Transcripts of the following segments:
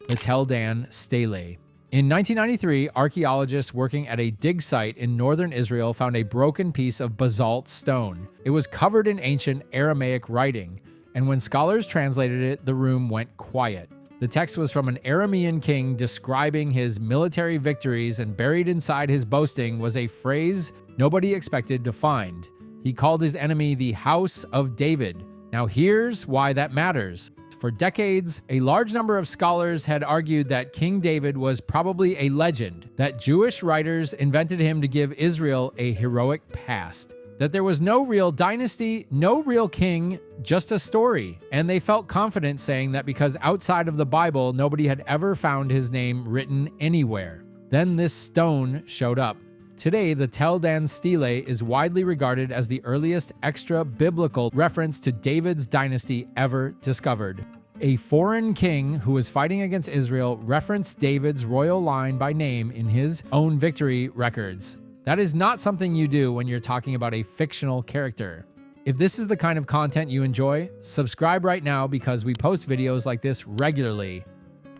the Tel Dan Stele. In 1993, archaeologists working at a dig site in northern Israel found a broken piece of basalt stone. It was covered in ancient Aramaic writing, and when scholars translated it, the room went quiet. The text was from an Aramean king describing his military victories, and buried inside his boasting was a phrase nobody expected to find. He called his enemy the House of David. Now here's why that matters. For decades, a large number of scholars had argued that King David was probably a legend, that Jewish writers invented him to give Israel a heroic past, that there was no real dynasty, no real king, just a story. And they felt confident saying that because outside of the Bible, nobody had ever found his name written anywhere. Then this stone showed up. Today, the Tel Dan Stele is widely regarded as the earliest extra-biblical reference to David's dynasty ever discovered. A foreign king who was fighting against Israel referenced David's royal line by name in his own victory records. That is not something you do when you're talking about a fictional character. If this is the kind of content you enjoy, subscribe right now because we post videos like this regularly.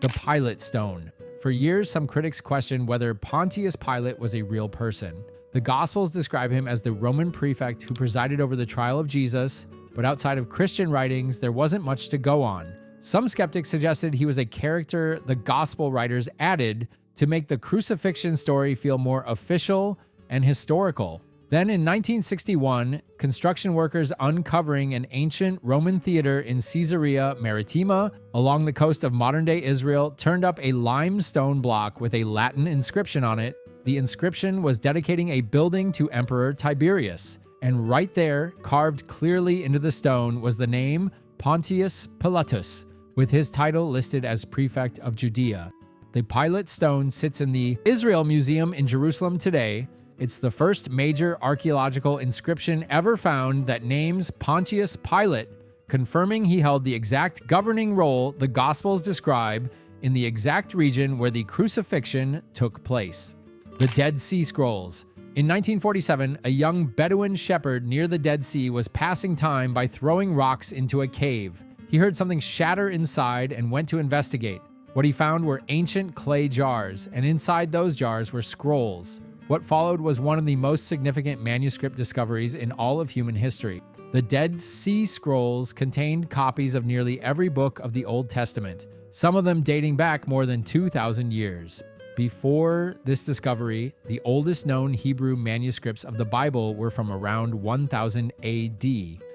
The Pilate Stone. For years, some critics questioned whether Pontius Pilate was a real person. The Gospels describe him as the Roman prefect who presided over the trial of Jesus, but outside of Christian writings, there wasn't much to go on. Some skeptics suggested he was a character the Gospel writers added to make the crucifixion story feel more official and historical. Then in 1961, construction workers uncovering an ancient Roman theater in Caesarea Maritima along the coast of modern-day Israel turned up a limestone block with a Latin inscription on it. The inscription was dedicating a building to Emperor Tiberius, and right there, carved clearly into the stone, was the name Pontius Pilatus, with his title listed as Prefect of Judea. The Pilate Stone sits in the Israel Museum in Jerusalem today. It's the first major archaeological inscription ever found that names Pontius Pilate, confirming he held the exact governing role the Gospels describe in the exact region where the crucifixion took place. The Dead Sea Scrolls. In 1947, a young Bedouin shepherd near the Dead Sea was passing time by throwing rocks into a cave. He heard something shatter inside and went to investigate. What he found were ancient clay jars, and inside those jars were scrolls. What followed was one of the most significant manuscript discoveries in all of human history. The Dead Sea Scrolls contained copies of nearly every book of the Old Testament, some of them dating back more than 2,000 years. Before this discovery, the oldest known Hebrew manuscripts of the Bible were from around 1000 AD.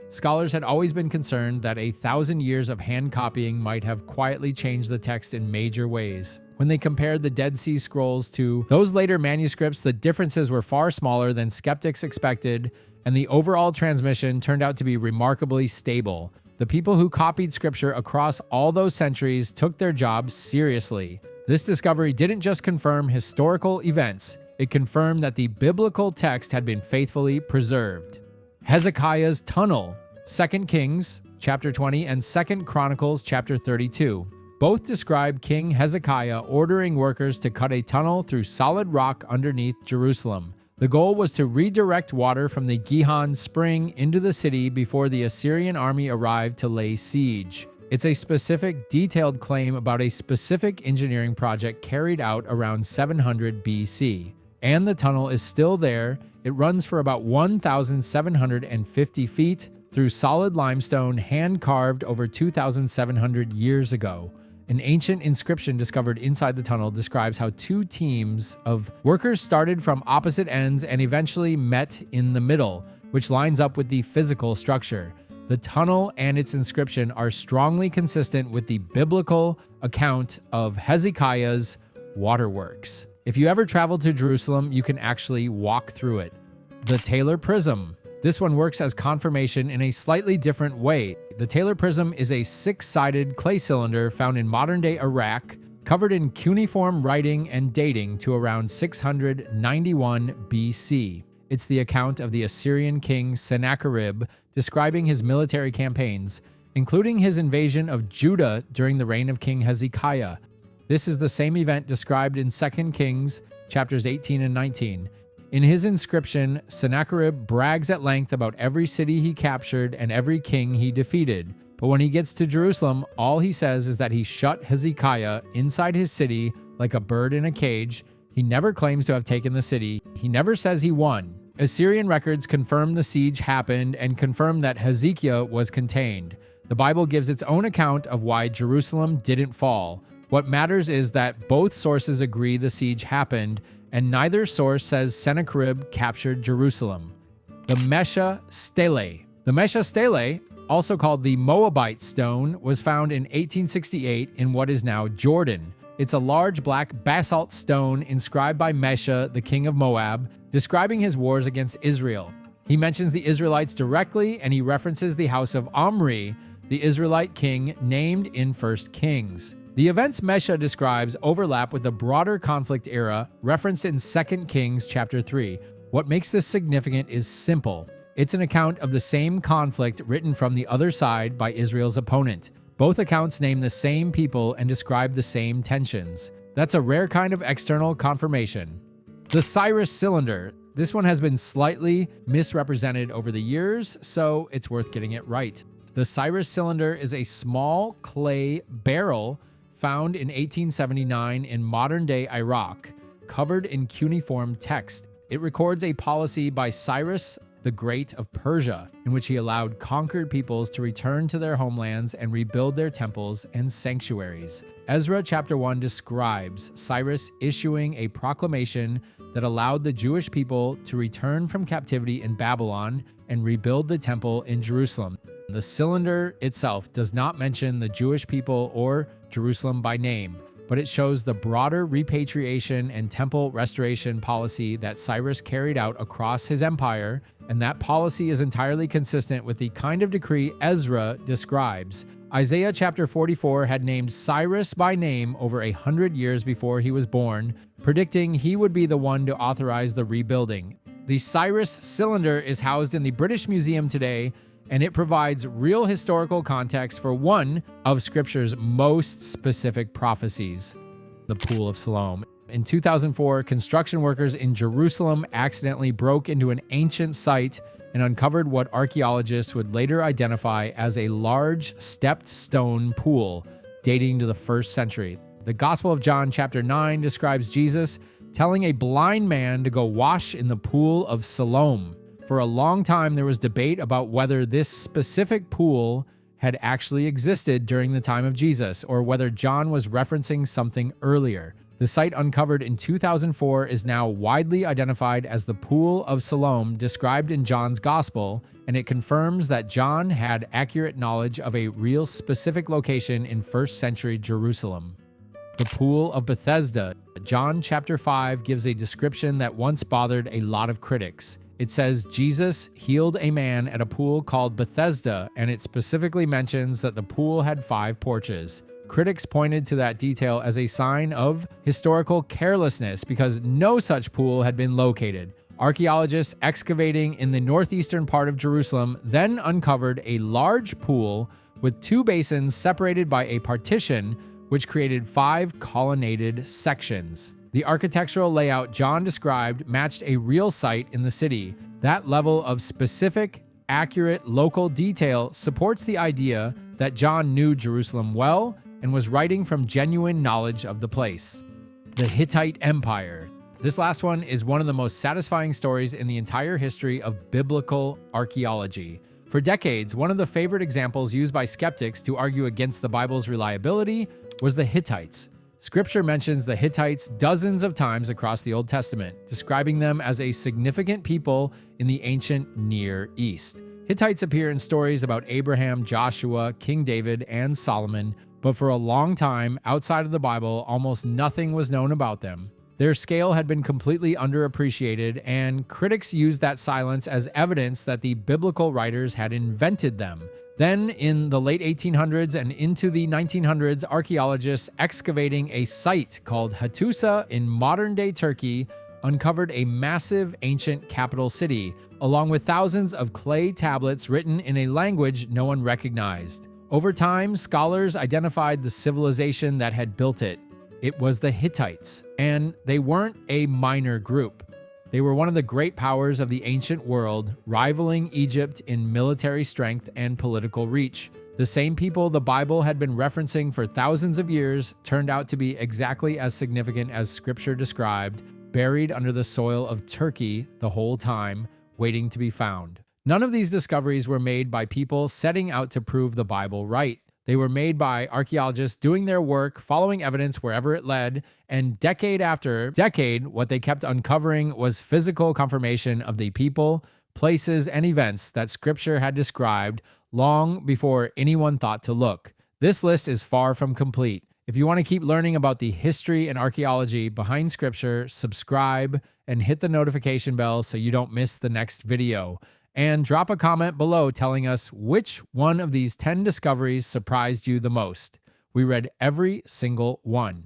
Scholars had always been concerned that 1,000 years of hand copying might have quietly changed the text in major ways. When they compared the Dead Sea Scrolls to those later manuscripts, the differences were far smaller than skeptics expected, and the overall transmission turned out to be remarkably stable. The people who copied scripture across all those centuries took their job seriously. This discovery didn't just confirm historical events, it confirmed that the biblical text had been faithfully preserved. Hezekiah's Tunnel, 2 Kings chapter 20 and 2 Chronicles chapter 32. Both describe King Hezekiah ordering workers to cut a tunnel through solid rock underneath Jerusalem. The goal was to redirect water from the Gihon spring into the city before the Assyrian army arrived to lay siege. It's a specific, detailed claim about a specific engineering project carried out around 700 BC. And the tunnel is still there. It runs for about 1,750 feet through solid limestone hand-carved over 2,700 years ago. An ancient inscription discovered inside the tunnel describes how two teams of workers started from opposite ends and eventually met in the middle, which lines up with the physical structure. The tunnel and its inscription are strongly consistent with the biblical account of Hezekiah's waterworks. If you ever travel to Jerusalem, you can actually walk through it. The Taylor Prism. This one works as confirmation in a slightly different way. The Taylor Prism is a 6-sided clay cylinder found in modern-day Iraq, covered in cuneiform writing and dating to around 691 BC. It's the account of the Assyrian king Sennacherib describing his military campaigns, including his invasion of Judah during the reign of King Hezekiah. This is the same event described in 2 Kings chapters 18 and 19. In his inscription, Sennacherib brags at length about every city he captured and every king he defeated. But when he gets to Jerusalem, all he says is that he shut Hezekiah inside his city like a bird in a cage. He never claims to have taken the city. He never says he won. Assyrian records confirm the siege happened and confirm that Hezekiah was contained. The Bible gives its own account of why Jerusalem didn't fall. What matters is that both sources agree the siege happened, and neither source says Sennacherib captured Jerusalem. The Mesha Stele. The Mesha Stele, also called the Moabite Stone, was found in 1868 in what is now Jordan. It's a large black basalt stone inscribed by Mesha, the king of Moab, describing his wars against Israel. He mentions the Israelites directly, and he references the house of Omri, the Israelite king named in 1 Kings. The events Mesha describes overlap with the broader conflict era referenced in 2 Kings chapter 3. What makes this significant is simple. It's an account of the same conflict written from the other side by Israel's opponent. Both accounts name the same people and describe the same tensions. That's a rare kind of external confirmation. The Cyrus Cylinder. This one has been slightly misrepresented over the years, so it's worth getting it right. The Cyrus Cylinder is a small clay barrel found in 1879 in modern-day Iraq, covered in cuneiform text. It records a policy by Cyrus the Great of Persia, in which he allowed conquered peoples to return to their homelands and rebuild their temples and sanctuaries. Ezra chapter 1 describes Cyrus issuing a proclamation that allowed the Jewish people to return from captivity in Babylon and rebuild the temple in Jerusalem. The cylinder itself does not mention the Jewish people or Jerusalem by name, but it shows the broader repatriation and temple restoration policy that Cyrus carried out across his empire, and that policy is entirely consistent with the kind of decree Ezra describes. Isaiah chapter 44 had named Cyrus by name over 100 years before he was born, predicting he would be the one to authorize the rebuilding. The Cyrus Cylinder is housed in the British Museum today, and it provides real historical context for one of Scripture's most specific prophecies, the Pool of Siloam. In 2004, construction workers in Jerusalem accidentally broke into an ancient site and uncovered what archaeologists would later identify as a large stepped stone pool dating to the 1st century. The Gospel of John chapter 9 describes Jesus telling a blind man to go wash in the Pool of Siloam. For a long time, there was debate about whether this specific pool had actually existed during the time of Jesus, or whether John was referencing something earlier. The site uncovered in 2004 is now widely identified as the Pool of Siloam described in John's Gospel, and it confirms that John had accurate knowledge of a real specific location in 1st century Jerusalem. The Pool of Bethesda. John chapter 5 gives a description that once bothered a lot of critics. It says Jesus healed a man at a pool called Bethesda, and it specifically mentions that the pool had 5 porches. Critics pointed to that detail as a sign of historical carelessness because no such pool had been located. Archaeologists excavating in the northeastern part of Jerusalem then uncovered a large pool with 2 basins separated by a partition, which created 5 colonnaded sections. The architectural layout John described matched a real site in the city. That level of specific, accurate local detail supports the idea that John knew Jerusalem well and was writing from genuine knowledge of the place. The Hittite Empire. This last one is one of the most satisfying stories in the entire history of biblical archaeology. For decades, one of the favorite examples used by skeptics to argue against the Bible's reliability was the Hittites. Scripture mentions the Hittites dozens of times across the Old Testament, describing them as a significant people in the ancient Near East. Hittites appear in stories about Abraham, Joshua, King David, and Solomon, but for a long time, outside of the Bible, almost nothing was known about them. Their scale had been completely underappreciated, and critics used that silence as evidence that the biblical writers had invented them. Then, in the late 1800s and into the 1900s, archaeologists excavating a site called Hattusa in modern-day Turkey uncovered a massive ancient capital city, along with thousands of clay tablets written in a language no one recognized. Over time, scholars identified the civilization that had built it. It was the Hittites, and they weren't a minor group. They were one of the great powers of the ancient world, rivaling Egypt in military strength and political reach. The same people the Bible had been referencing for thousands of years turned out to be exactly as significant as Scripture described, buried under the soil of Turkey the whole time, waiting to be found. None of these discoveries were made by people setting out to prove the Bible right. They were made by archaeologists doing their work, following evidence wherever it led, and decade after decade, what they kept uncovering was physical confirmation of the people, places, and events that Scripture had described long before anyone thought to look. This list is far from complete. If you want to keep learning about the history and archaeology behind Scripture, subscribe and hit the notification bell so you don't miss the next video. And drop a comment below telling us which one of these 10 discoveries surprised you the most. We read every single one.